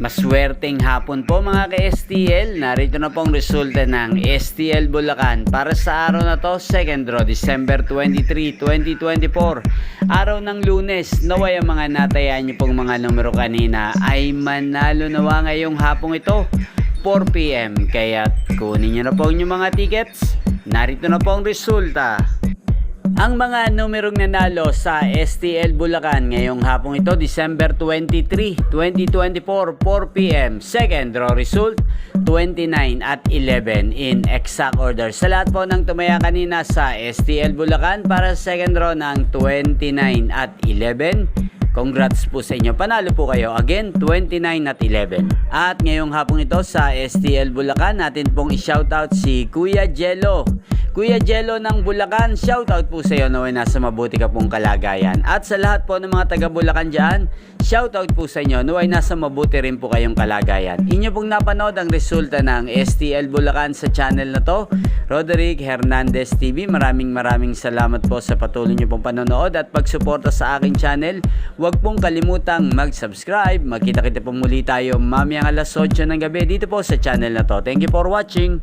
Maswerteng hapon po mga ka-STL. Narito na pong resulta ng STL Bulacan para sa araw na to, second draw, December 23, 2024. Araw ng Lunes. Naway ang mga natayan nyo pong mga numero kanina ay manalo nawa ngayong hapong ito, 4 PM. Kaya kunin nyo na po yung mga tickets. Narito na po ang resulta. Ang mga numerong nanalo sa STL Bulacan ngayong hapong ito, December 23, 2024, 4 PM. Second draw result, 29 at 11 in exact order. Sa lahat po ng tumaya kanina sa STL Bulacan para sa second draw ng 29 at 11, congrats po sa inyo. Panalo po kayo. Again, 29 at 11. At ngayong hapong ito sa STL Bulacan, natin pong i-shoutout si Kuya Jello. Kuya Jello ng Bulacan, shoutout po sa iyo na nasa mabuti ka pong kalagayan. At sa lahat po ng mga taga Bulacan dyan, shoutout po sa inyo na nasa mabuti rin po kayong kalagayan. Inyo pong napanood ang resulta ng STL Bulacan sa channel na to, Roderick Hernandez TV. Maraming salamat po sa patuloy nyo pong panonood at pagsuporta sa aking channel. Huwag pong kalimutang mag-subscribe. Magkita-kita po muli tayo mamayang alas 8 ng gabi dito po sa channel na to. Thank you for watching.